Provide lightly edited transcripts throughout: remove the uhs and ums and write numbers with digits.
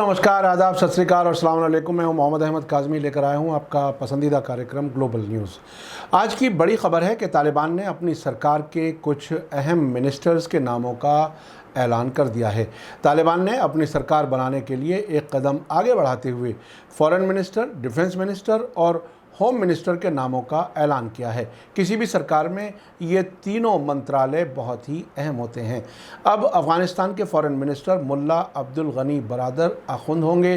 नमस्कार, आदाब, सत श्री अकाल और अस्सलाम वालेकुम। मैं हूं मोहम्मद अहमद काज़मी, लेकर आया हूं आपका पसंदीदा कार्यक्रम ग्लोबल न्यूज़। आज की बड़ी खबर है कि तालिबान ने अपनी सरकार के कुछ अहम मिनिस्टर्स के नामों का ऐलान कर दिया है। तालिबान ने अपनी सरकार बनाने के लिए एक कदम आगे बढ़ाते हुए फॉरेन मिनिस्टर, डिफेंस मिनिस्टर और होम मिनिस्टर के नामों का ऐलान किया है। किसी भी सरकार में ये तीनों मंत्रालय बहुत ही अहम होते हैं। अब अफ़गानिस्तान के फॉरेन मिनिस्टर मुल्ला अब्दुल गनी बरादर आखुंद होंगे।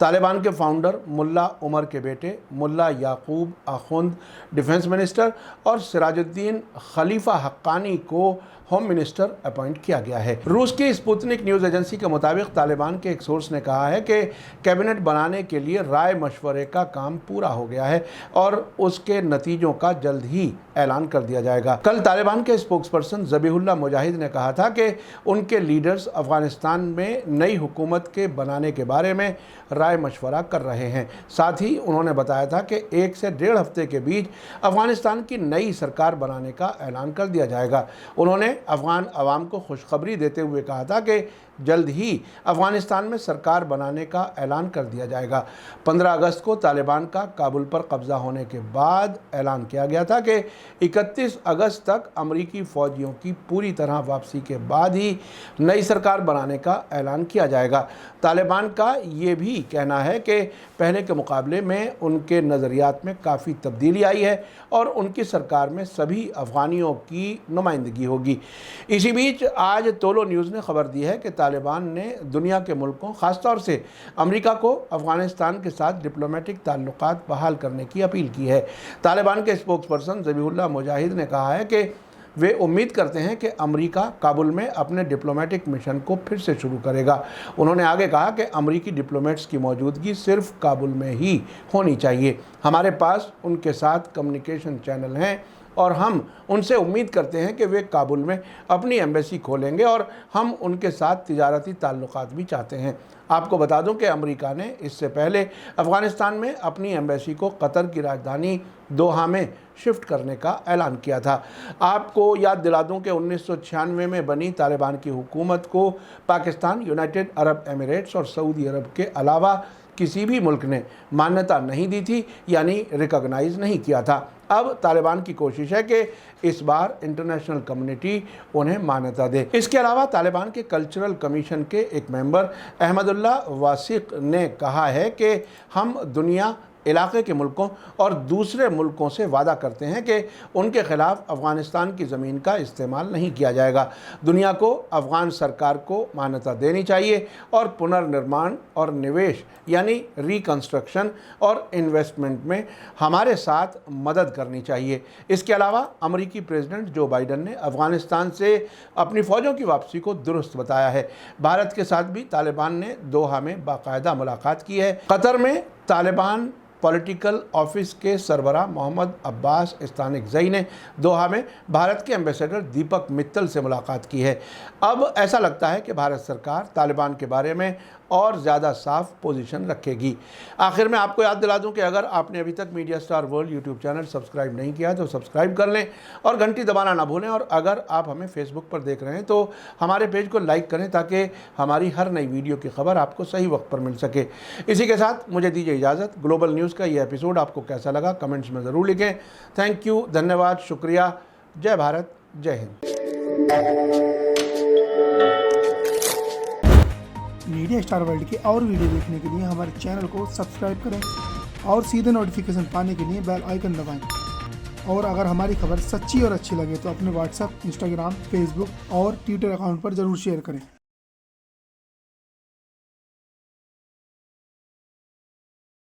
तालिबान के फाउंडर मुल्ला उमर के बेटे मुल्ला याकूब आखुंद डिफेंस मिनिस्टर और सिराजुद्दीन खलीफा हक्कानी को होम मिनिस्टर अपॉइंट किया गया है। रूस की स्पुतनिक न्यूज़ एजेंसी के मुताबिक तालिबान के एक सोर्स ने कहा है कि कैबिनेट बनाने के लिए राय मशवरे का काम पूरा हो गया है और उसके नतीजों का जल्द ही ऐलान कर दिया जाएगा। कल तालिबान के स्पोक्सपर्सन ज़बीहुल्लाह मुजाहिद ने कहा था कि उनके लीडर्स अफ़गानिस्तान में नई हुकूमत के बनाने के बारे में राय मशवरा कर रहे हैं। साथ ही उन्होंने बताया था कि 1 से 1.5 हफ्ते के बीच अफ़गानिस्तान की नई सरकार बनाने का ऐलान कर दिया जाएगा। उन्होंने अफ़गान अवाम को खुशखबरी देते हुए कहा था कि जल्द ही अफ़गानिस्तान में सरकार बनाने का ऐलान कर दिया जाएगा। 15 अगस्त को तालिबान का काबुल पर कब्ज़ा होने के बाद ऐलान किया गया था कि 31 अगस्त तक अमरीकी फ़ौजियों की पूरी तरह वापसी के बाद ही नई सरकार बनाने का ऐलान किया जाएगा। तालिबान का ये भी कहना है कि पहले के मुकाबले में उनके नज़रियात में काफ़ी तब्दीली आई है और उनकी सरकार में सभी अफ़गानियों की नुमाइंदगी होगी। इसी बीच आज तोलो न्यूज़ ने खबर दी है कि तालिबान ने दुनिया के मुल्कों, ख़ासतौर से अमेरिका को अफ़गानिस्तान के साथ डिप्लोमेटिक ताल्लुकात बहाल करने की अपील की है। तालिबान के स्पोक्सपर्सन ज़बीहुल्लाह मुजाहिद ने कहा है कि वे उम्मीद करते हैं कि अमेरिका काबुल में अपने डिप्लोमेटिक मिशन को फिर से शुरू करेगा। उन्होंने आगे कहा कि अमेरिकी डिप्लोमेट्स की मौजूदगी सिर्फ काबुल में ही होनी चाहिए। हमारे पास उनके साथ कम्युनिकेशन चैनल हैं और हम उनसे उम्मीद करते हैं कि वे काबुल में अपनी एम्बेसी खोलेंगे और हम उनके साथ तिजारती ताल्लुकात भी चाहते हैं। आपको बता दूं कि अमेरिका ने इससे पहले अफ़गानिस्तान में अपनी एम्बेसी को कतर की राजधानी दोहा में शिफ्ट करने का ऐलान किया था। आपको याद दिला दूं कि 1996 में बनी तालिबान की हुकूमत को पाकिस्तान, यूनाइटेड अरब एमिरेट्स और सऊदी अरब के अलावा किसी भी मुल्क ने मान्यता नहीं दी थी, यानी रिकॉग्नाइज नहीं किया था। अब तालिबान की कोशिश है कि इस बार इंटरनेशनल कम्युनिटी उन्हें मान्यता दे। इसके अलावा तालिबान के कल्चरल कमीशन के एक मेंबर अहमदुल्ला वासिक ने कहा है कि हम दुनिया, इलाके के मुल्कों और दूसरे मुल्कों से वादा करते हैं कि उनके ख़िलाफ़ अफ़गानिस्तान की ज़मीन का इस्तेमाल नहीं किया जाएगा। दुनिया को अफ़गान सरकार को मान्यता देनी चाहिए और पुनर्निर्माण और निवेश यानी रिकन्स्ट्रक्शन और इन्वेस्टमेंट में हमारे साथ मदद करनी चाहिए। इसके अलावा अमेरिकी प्रेसिडेंट जो बाइडन ने अफ़गानिस्तान से अपनी फ़ौजों की वापसी को दुरुस्त बताया है। भारत के साथ भी तालिबान ने दोहा में बाकायदा मुलाकात की है। कतर में तालिबान पॉलिटिकल ऑफिस के सरबराह मोहम्मद अब्बास इस्तानिकज़ई ने दोहा में भारत के एम्बेसडर दीपक मित्तल से मुलाकात की है। अब ऐसा लगता है कि भारत सरकार तालिबान के बारे में और ज़्यादा साफ पोजीशन रखेगी। आखिर में आपको याद दिला दूं कि अगर आपने अभी तक media star world YouTube channel subscribe नहीं किया तो सब्सक्राइब कर लें और घंटी दबाना ना भूलें। और अगर आप हमें फेसबुक पर देख रहे हैं तो हमारे पेज को लाइक करें ताकि हमारी हर नई वीडियो की खबर आपको सही वक्त पर मिल सके। इसी के साथ मुझे दीजिए इजाज़त। ग्लोबल न्यूज़ का ये एपिसोड आपको कैसा लगा कमेंट्स में ज़रूर लिखें। थैंक यू, धन्यवाद, शुक्रिया। जय भारत, जय हिंद। मीडिया स्टार वर्ल्ड के और वीडियो देखने के लिए हमारे चैनल को सब्सक्राइब करें और सीधे नोटिफिकेशन पाने के लिए बेल आइकन दबाएं। और अगर हमारी खबर सच्ची और अच्छी लगे तो अपने व्हाट्सएप, इंस्टाग्राम, फेसबुक और ट्विटर अकाउंट पर ज़रूर शेयर करें।